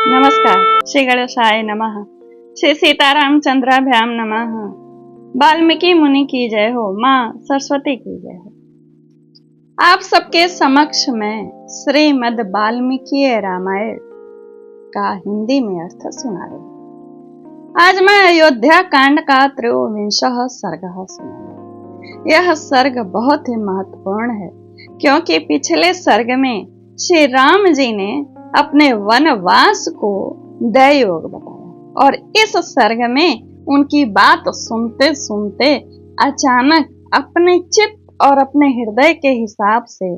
नमस्कार। श्री गणेशाय नमः। श्री सीतारामचंद्राभ्याम नमः। वाल्मीकि मुनि की जय हो, माँ सरस्वती की जय हो। आप सबके समक्ष में श्रीमद् वाल्मीकि रामायण का हिंदी में अर्थ सुना रही हूँ। आज मैं अयोध्या कांड का 23वां सर्ग सुना। यह सर्ग बहुत ही महत्वपूर्ण है क्योंकि पिछले सर्ग में श्री राम जी ने अपने वनवास को दैयोग बताया और इस सर्ग में उनकी बात सुनते सुनते अचानक अपने चित्त और अपने हृदय के हिसाब से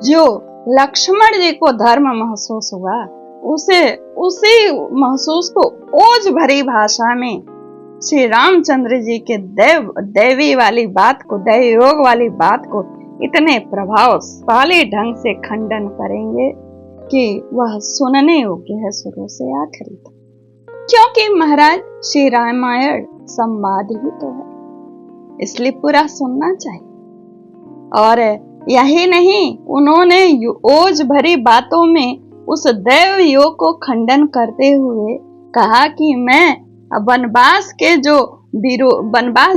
जो लक्ष्मण जी को धर्म महसूस हुआ उसी महसूस को ओज भरी भाषा में श्री रामचंद्र जी के दैवी वाली बात को, दैवयोग वाली बात को इतने प्रभावशाली ढंग से खंडन करेंगे कि वह सुनने योग्य है शुरू से आखिरी तक। क्योंकि महाराज श्री रामायण संवाद ही तो है, इसलिए पूरा सुनना चाहिए। और यही नहीं, उन्होंने ओज भरी बातों में उस दैव योग को खंडन करते हुए कहा कि मैं वनवास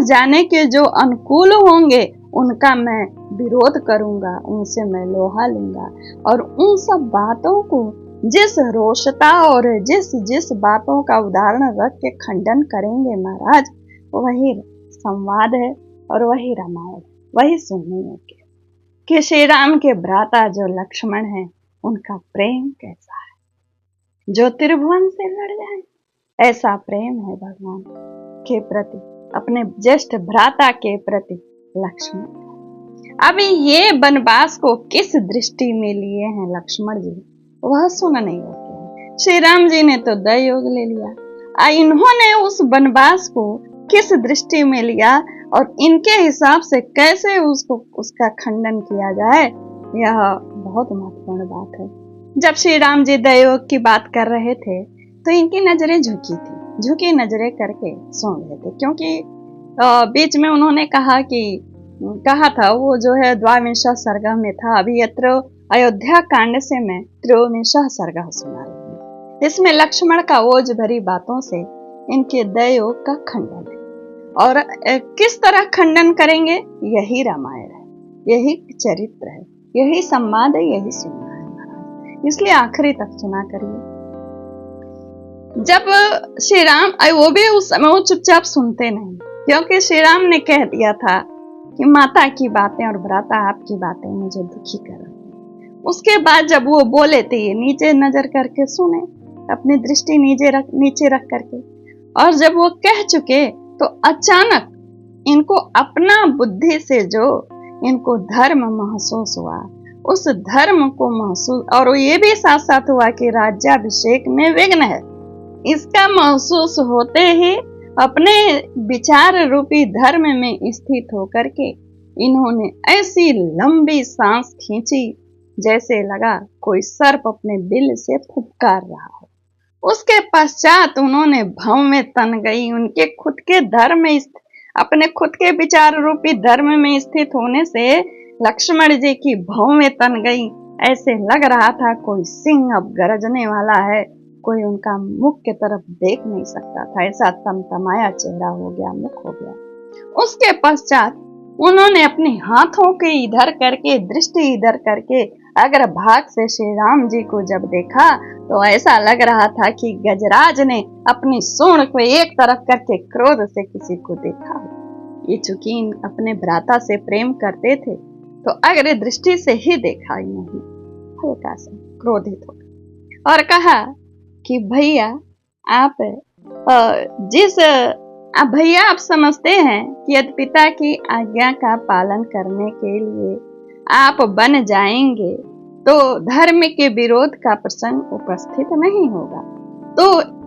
जाने के जो अनुकूल होंगे उनका मैं विरोध करूंगा, उनसे मैं लोहा लूंगा। और उन सब बातों को जिस रोषता और जिस बातों का उदाहरण रख के खंडन करेंगे महाराज, वही संवाद है और वही रामायण, वही सुनने योग्य कि श्री राम के भ्राता जो लक्ष्मण है उनका प्रेम कैसा है, जो त्रिभुवन से लड़ जाए ऐसा प्रेम है भगवान के प्रति, अपने ज्येष्ठ भ्राता के प्रति लक्ष्मण। अभी ये वनवास को किस दृष्टि में लिए हैं लक्ष्मण जी, वह सुनने योग्य है। श्री राम जी ने तो दैवयोग ले लिया, इन्होंने उस वनवास को किस दृष्टि में लिया और इनके हिसाब से कैसे उसका खंडन किया जाए, यह बहुत महत्वपूर्ण बात है। जब श्री राम जी दैवयोग की बात कर रहे थे तो इनकी नजरें झुकी नजरें करके सुन रहे थे, क्योंकि बीच में उन्होंने कहा था वो जो है 22वां सर्ग में था। अभी अयोध्या कांड से मैं 23वां सर्ग सुना रही हूँ। इसमें लक्ष्मण का ओज भरी बातों से इनके दैवयोग का खंडन है। और किस तरह खंडन करेंगे, यही रामायण है, यही चरित्र है, यही संवाद है, यही सुनना है महाराज, इसलिए आखिरी तक सुना करिए। जब श्री राम, वो भी उस समय वो चुपचाप सुनते नहीं, क्योंकि श्री राम ने कह दिया था कि माता की बातें और भ्राता आपकी बातें मुझे दुखी कर रही हैं। उसके बाद जब वो बोले थे ये नीचे नजर करके सुने, अपनी दृष्टि नीचे रख करके, और जब वो कह चुके तो अचानक इनको अपना बुद्धि से जो इनको धर्म महसूस हुआ, उस धर्म को महसूस, और ये भी साथ साथ हुआ कि राज्याभिषेक में विघ्न है, इसका महसूस होते ही अपने विचार रूपी धर्म में स्थित होकर के इन्होंने ऐसी लंबी सांस खींची जैसे लगा कोई सर्प अपने बिल से फुफकार रहा हो। उसके पश्चात उन्होंने भव में तन गई, उनके खुद के धर्म में, अपने खुद के विचार रूपी धर्म में स्थित होने से लक्ष्मण जी की भव में तन गई। ऐसे लग रहा था कोई सिंह अब गरजने वाला है, कोई उनका मुख की तरफ देख नहीं सकता था, ऐसा तमतमाया चेहरा हो गया, मुख हो गया। उसके पश्चात उन्होंने अपने हाथों के इधर करके, दृष्टि इधर करके अग्रभाग से श्री राम जी को जब देखा तो ऐसा लग रहा था कि गजराज ने अपनी सूंड को एक तरफ करके क्रोध से किसी को देखा। ये चूंकि अपने भ्राता से प्रेम करते थे तो अग्र दृष्टि से ही देखा, नहीं हल्का सा क्रोधित हो और कहा कि भैया आप समझते हैं कि यदि पिता की आज्ञा का पालन करने के लिए आप बन जाएंगे तो धर्म के विरोध का प्रसंग उपस्थित नहीं होगा, तो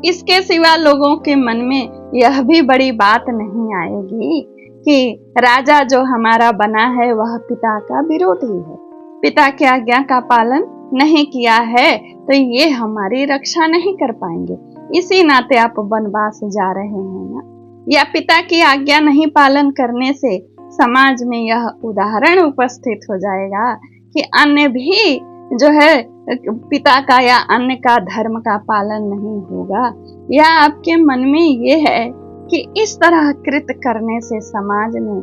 इसके सिवा लोगों के मन में यह भी बड़ी बात नहीं आएगी कि राजा जो हमारा बना है वह पिता का विरोधी है, पिता की आज्ञा का पालन नहीं किया है तो ये हमारी रक्षा नहीं कर पाएंगे, इसी नाते आप वनवास जा रहे हैं ना। या पिता की आज्ञा नहीं पालन करने से समाज में यह उदाहरण उपस्थित हो जाएगा कि अन्य भी जो है पिता का या अन्य का धर्म का पालन नहीं होगा, या आपके मन में ये है कि इस तरह कृत करने से समाज में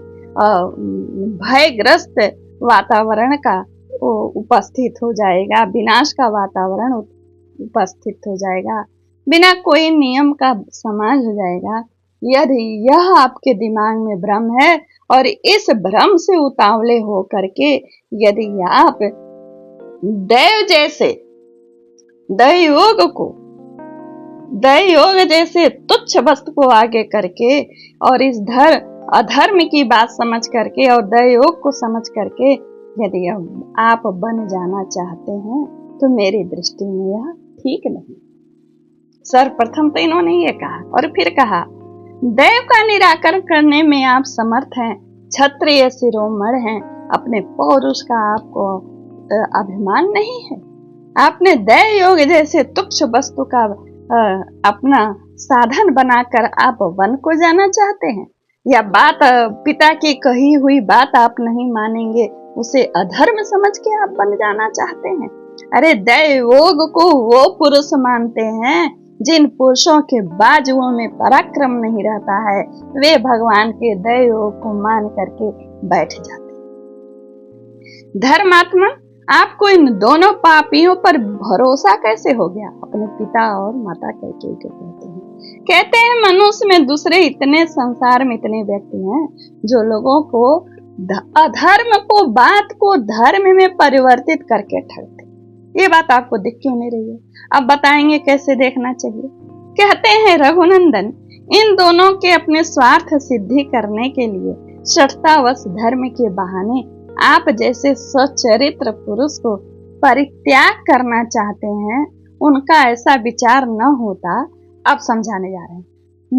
भयग्रस्त वातावरण का उपस्थित हो जाएगा, विनाश का वातावरण उपस्थित हो जाएगा, बिना कोई नियम का समाज हो जाएगा। यदि यह आपके दिमाग में भ्रम है और इस भ्रम से उतावले हो करके यदि आप दैव जैसे दैवयोग जैसे तुच्छ वस्तु को आगे करके और इस अधर्म की बात समझ करके और दैवयोग को समझ करके यदि आप बन जाना चाहते हैं तो मेरी दृष्टि में यह ठीक नहीं। सर्वप्रथम तो इन्होंने ये कहा और फिर कहा दैव का निराकरण करने में आप समर्थ हैं, क्षत्रिय शिरोमणि हैं, अपने पौरुष का आपको अभिमान नहीं है। आपने दैव योग जैसे तुच्छ वस्तु का अपना साधन बनाकर आप वन को जाना चाहते हैं, या बात पिता की कही हुई बात आप नहीं मानेंगे, उसे अधर्म समझ के आप बन जाना चाहते हैं। अरे दैव योग को वो पुरुष मानते हैं जिन पुरुषों के बाजुओं में पराक्रम नहीं रहता है, वे भगवान के दैव योग को मान करके बैठ जाते हैं। धर्मात्मा, आपको इन दोनों पापियों पर भरोसा कैसे हो गया? अपने पिता और माता कैकेयी को कहते हैं मनुष्य में दूसरे इतने संसार में इतने व्यक्ति हैं जो लोगों को अधर्म को बात को धर्म में परिवर्तित करके ठगते। ये बात आपको दिख क्यों नहीं रही है? अब बताएंगे कैसे देखना चाहिए। कहते हैं रघुनंदन, इन दोनों के अपने स्वार्थ सिद्धि करने के लिए शठतावश धर्म के बहाने आप जैसे सच्चरित्र पुरुष को परित्याग करना चाहते हैं, उनका ऐसा विचार न होता। अब समझाने जा रहे हैं।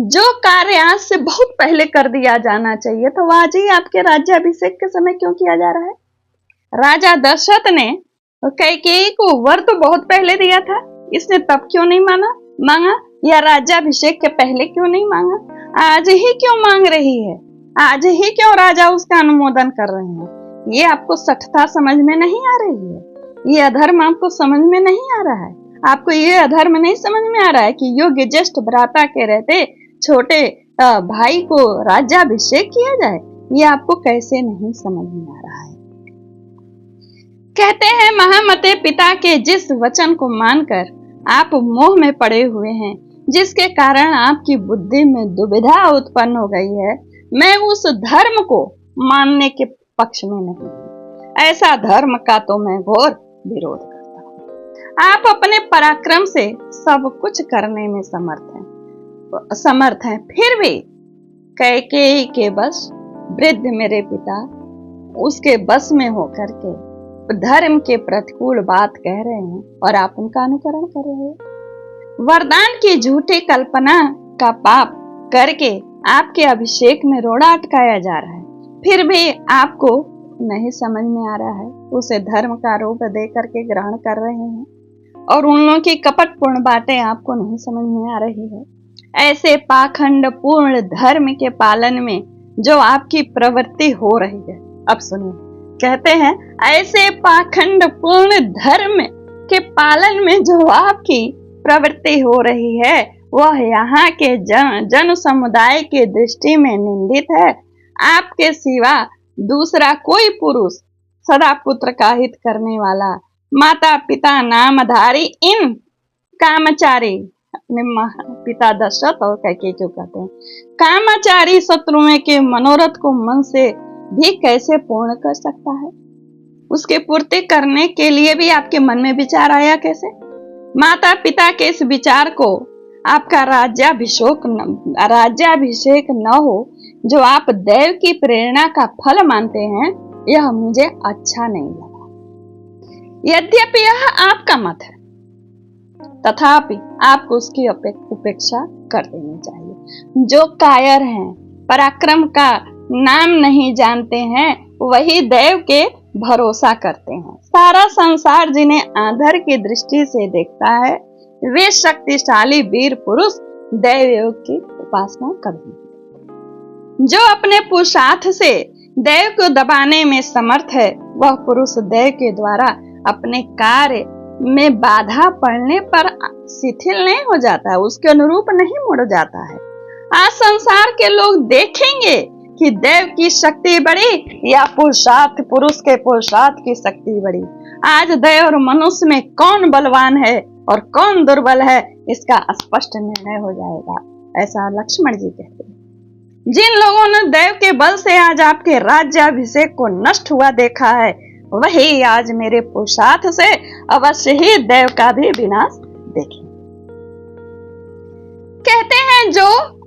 जो कार्य आज से बहुत पहले कर दिया जाना चाहिए तो आज ही आपके राज्याभिषेक के समय क्यों किया जा रहा है? राजा दशरथ ने कैकेयी को वर तो बहुत पहले दिया था, इसने तब क्यों नहीं मांगा? या राज्याभिषेक के पहले क्यों नहीं मांगा? आज ही क्यों मांग रही है? आज ही क्यों राजा उसका अनुमोदन कर रहे हैं? ये आपको सठता समझ में नहीं आ रही है, ये अधर्म आपको समझ में नहीं आ रहा है। आपको ये अधर्म नहीं समझ में आ रहा है कि योग्य ज्येष्ठ भ्राता के रहते छोटे भाई को राज्याभिषेक किया जाए। ये आपको कैसे नहीं समझ में आ रहा है? कहते हैं महामते, पिता के जिस वचन को मानकर आप मोह में पड़े हुए हैं, जिसके कारण आपकी बुद्धि में दुविधा उत्पन्न हो गई है, मैं उस धर्म को मानने के पक्ष में नहीं। ऐसा धर्म का तो मैं घोर विरोध करता हूं। आप अपने पराक्रम से सब कुछ करने में समर्थ हैं, फिर भी कैकेयी के बस वृद्ध मेरे पिता उसके बस में होकर के धर्म के प्रतिकूल बात कह रहे हैं और आप उनका अनुकरण कर रहे हैं। वरदान की झूठी कल्पना का पाप करके आपके अभिषेक में रोड़ा अटकाया जा रहा है, फिर भी आपको नहीं समझ में आ रहा है। उसे धर्म का रूप दे करके ग्रहण कर रहे हैं और उन लोगों की कपटपूर्ण बातें आपको नहीं समझ में आ रही है। ऐसे पाखंड पूर्ण धर्म के पालन में जो आपकी प्रवृत्ति हो रही है, अब सुनिए, कहते हैं ऐसे पाखंड पूर्ण धर्म के पालन में जो आपकी प्रवृत्ति हो रही है, वह यहाँ के जन समुदाय की दृष्टि में निंदित है। आपके सिवा दूसरा कोई पुरुष सदा पुत्र का हित करने वाला, माता पिता नामधारी इन कामचारी, अपने पिता दशरथ और कैकेयी क्यों कहते हैं, कामचारी शत्रुओं के मनोरथ को मन से भी कैसे पूर्ण कर सकता है? उसके पूर्ति करने के लिए भी आपके मन में विचार आया कैसे? माता पिता के इस विचार को आपका राज्याभिषेक न हो, जो आप दैव की प्रेरणा का फल मानते हैं, यह मुझे अच्छा नहीं लगा। यद्यपि यह आपका मत है, तथापि आपको उसकी उपेक्षा कर देनी चाहिए। जो कायर हैं, पराक्रम का नाम नहीं जानते हैं, वही दैव के भरोसा करते हैं। सारा संसार जिन्हें आदर की दृष्टि से देखता है, वे शक्तिशाली वीर पुरुष दैव योग की उपासना करेंगे। जो अपने पुरुषार्थ से दैव को दबाने में समर्थ है, वह पुरुष दैव के द्वारा अपने कार्य में बाधा पड़ने पर शिथिल नहीं हो जाता है, उसके अनुरूप नहीं मुड़ जाता है। आज संसार के लोग देखेंगे कि देव की शक्ति बड़ी या पुरुषार्थ, पुरुष के पुरुषार्थ की शक्ति बड़ी। आज देव और मनुष्य में कौन बलवान है और कौन दुर्बल है, इसका स्पष्ट निर्णय हो जाएगा, ऐसा लक्ष्मण जी कहते हैं। जिन लोगों ने देव के बल से आज आपके राज्याभिषेक को नष्ट हुआ देखा है, वही आज मेरे पुरुषार्थ से अवश्य ही देव का भी विनाश देखें। कहते हैं जो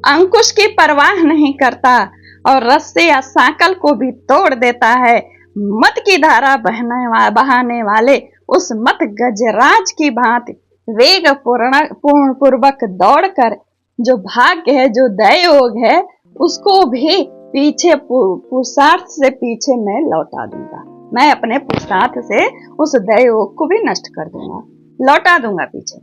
अंकुश की परवाह नहीं करता और रस्से या सांकल को भी तोड़ देता है, मत की धारा बहाने वाले उस मत गजराज की भांति वेग पूर्वक दौड़कर जो भाग्य है, जो दयोग है, उसको भी पीछे पुरुषार्थ से पीछे मैं लौटा दूंगा। मैं अपने पुरुषार्थ से उस दयोग को भी नष्ट कर दूंगा, लौटा दूंगा पीछे।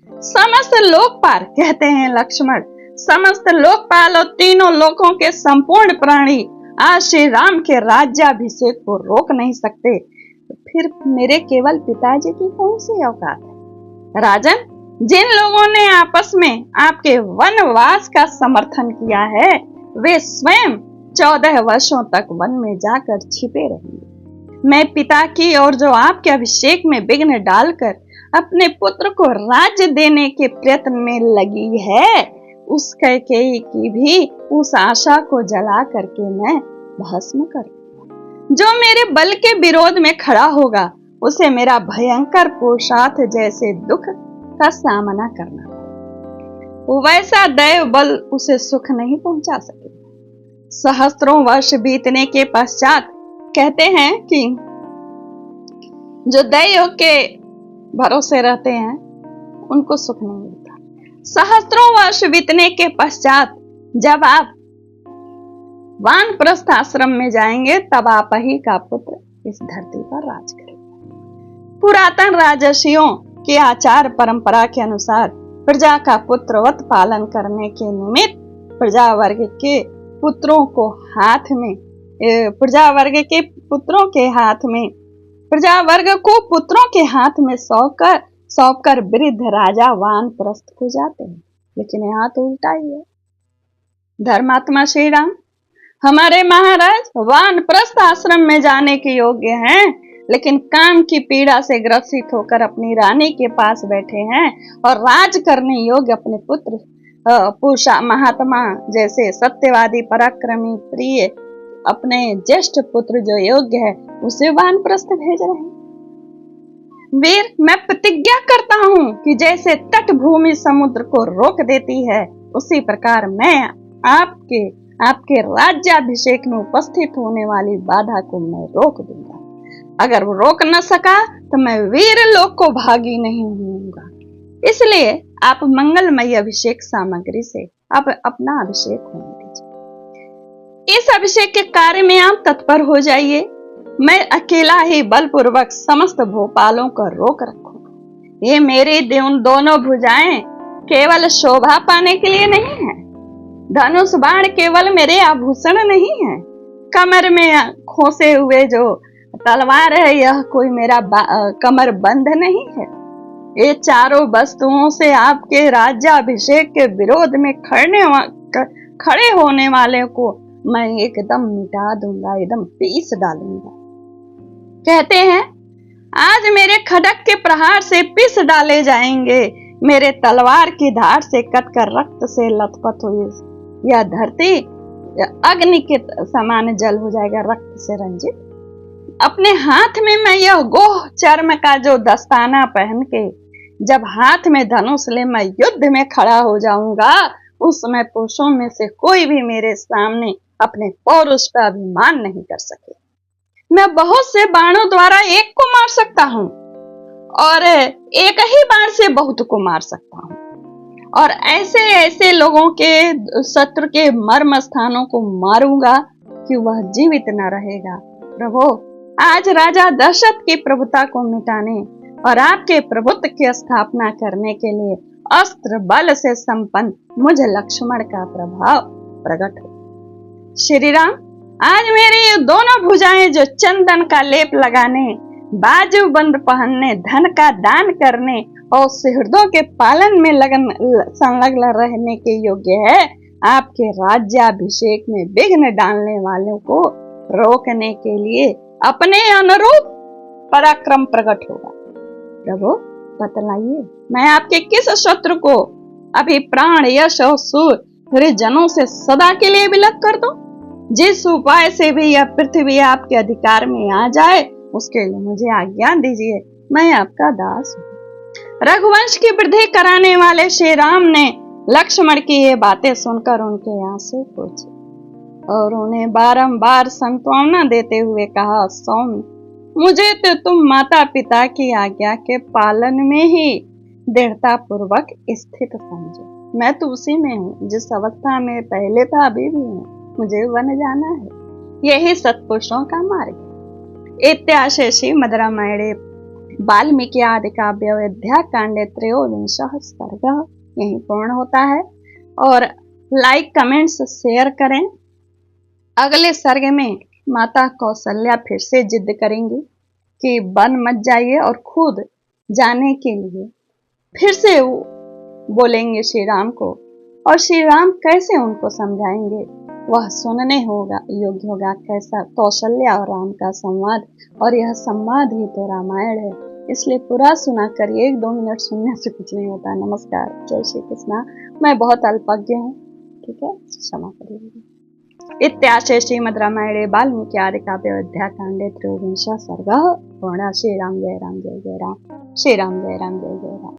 समस्त लोकपाल, कहते हैं लक्ष्मण, समस्त लोकपाल और तीनों लोकों के संपूर्ण प्राणी आज श्री राम के राज्याभिषेक को रोक नहीं सकते, फिर मेरे केवल पिताजी की कौन सी औकात है? राजन, जिन लोगों ने आपस में आपके वनवास का समर्थन किया है, वे स्वयं 14 वर्षों तक वन में जाकर छिपे रहेंगे। मैं पिता की और जो आपके अभिषेक में विघ्न डालकर अपने पुत्र को राज्य देने के प्रयत्न में लगी है, उस कैकेयी की भी उस आशा को जला करके मैं भस्म करूंगा। जो मेरे बल के विरोध में खड़ा होगा, उसे मेरा भयंकर पुरुषार्थ जैसे दुख का सामना करना, वैसा दैव बल उसे सुख नहीं पहुंचा सके। सहस्त्रों वर्ष बीतने के पश्चात कहते हैं कि जो दैव के भरोसे रहते हैं उनको सुख नहीं मिलता। सहस्त्रों वर्ष बीतने के पश्चात जब आप वानप्रस्थ आश्रम में जाएंगे, तब आप ही का पुत्र इस धरती पर राज करेगा। पुरातन राजर्षियों के आचार परंपरा के अनुसार प्रजा का पुत्रवत पालन करने के निमित्त प्रजा वर्ग के पुत्रों के हाथ में सौंपकर वृद्ध राजा वानप्रस्थ को जाते हैं। लेकिन यहाँ तो उल्टा ही है। धर्मात्मा श्री राम हमारे महाराज वानप्रस्थ आश्रम में जाने के योग्य हैं, लेकिन काम की पीड़ा से ग्रसित होकर अपनी रानी के पास बैठे हैं और राज करने योग्य अपने पुत्र पुरुषा महात्मा जैसे सत्यवादी पराक्रमी प्रिय अपने ज्येष्ठ पुत्र जो योग्य है, उसे वानप्रस्थ भेज रहे हैं। वीर, मैं प्रतिज्ञा करता हूँ कि जैसे तटभूमि समुद्र को रोक देती है, उसी प्रकार मैं आपके राज्याभिषेक में उपस्थित होने वाली बाधा को मैं रोक दूंगा। अगर वो रोक न सका तो मैं वीर लोक को भागी नहीं होऊंगा। इसलिए आप मंगलमय अभिषेक सामग्री से आप अपना अभिषेक होने दीजिए। इस अभिषेक के कार्य में आप तत्पर हो जाइए। मैं अकेला ही बलपूर्वक समस्त भोपालों को रोक रखूंगा। ये मेरी दोनों भुजाएं केवल शोभा पाने के लिए नहीं है। धनुष बाण केवल मेरे आभूषण नहीं है। कमर में खोसे हुए जो तलवार है, यह कोई मेरा कमर बंध नहीं है। ये चारों वस्तुओं से आपके राज्याभिषेक के विरोध में खड़े होने वाले को मैं एकदम मिटा दूंगा, एकदम पीस डालूंगा। कहते हैं आज मेरे खड्ग के प्रहार से पीस डाले जाएंगे। मेरे तलवार की धार से कटकर रक्त से लथपथ हुई यह धरती अग्नि के समान जल हो जाएगा, रक्त से रंजित। अपने हाथ में मैं यह गोह चर्म का जो दस्ताना पहन के जब हाथ में धनुष ले मैं युद्ध में खड़ा हो जाऊंगा, उस समय पुरुषों में से कोई भी मेरे सामने अपने पौरुष पर अभिमान नहीं कर सके। मैं बहुत से बाणों द्वारा एक को मार सकता हूँ और एक ही बाण से बहुत को मार सकता हूँ, और ऐसे ऐसे लोगों के शत्रु के मर्म स्थानों को मारूंगा कि वह जीवित न रहेगा। प्रभु, आज राजा दशरथ की प्रभुता को मिटाने और आपके प्रभुत्व की स्थापना करने के लिए अस्त्र बल से संपन्न मुझ लक्ष्मण का प्रभाव प्रकट हो। श्री राम, आज मेरी ये दोनों भुजाएं जो चंदन का लेप लगाने बाजूबंद पहनने, धन का दान करने और सुहृदों के पालन में संलग्न रहने के योग्य है। आपके राज्याभिषेक में विघ्न डालने वालों को रोकने के लिए अपने अनुरूप पराक्रम प्रकट होगा। प्रभु बतलाइए, मैं आपके किस शत्रु को अभी प्राण, यश और सूर्य जनों से सदा के लिए विलग कर दूं? जिस उपाय से भी यह पृथ्वी आपके अधिकार में आ जाए उसके लिए मुझे आज्ञा दीजिए, मैं आपका दास हूं। रघुवंश की वृद्धि कराने वाले श्री राम ने लक्ष्मण की ये बातें सुनकर उनके आंसू पोंछे और उन्हें बारंबार सांत्वना देते हुए कहा, सौम्य, मुझे तो तुम माता पिता की आज्ञा के पालन में ही दृढ़ता पूर्वक स्थित समझो। मैं तो उसी में हूँ जिस अवस्था में पहले था अभी भी हूँ, मुझे वन जाना है। यही सत्पुरुषों का मार्ग। इत्याशय श्रीमद् रामायणे वाल्मीकि आदि काव्य अयोध्या कांडे 23 सर्ग यही पूर्ण होता है। और लाइक, कमेंट्स, शेयर करें। अगले सर्ग में माता कौशल्या फिर से जिद करेंगी कि वन मत जाइए और खुद जाने के लिए फिर से वो बोलेंगे श्री राम को, और श्री राम कैसे उनको समझाएंगे वह सुनने होगा योग्य होगा। कैसा कौशल्या और राम का संवाद, और यह संवाद ही तो रामायण है, इसलिए पूरा सुना करिए। 1-2 मिनट सुनने से कुछ नहीं होता। नमस्कार, जय श्री कृष्णा। मैं बहुत अल्पज्ञ हूँ, ठीक है, क्षमा करिएगा। इत्याशय श्रीमद् रामायणे वाल्मीकि आदि काव्ये अयोध्या कांडे 23 सर्ग पूर्ण। श्री राम जय राम जय जय राम। श्री राम जय राम जय जय राम।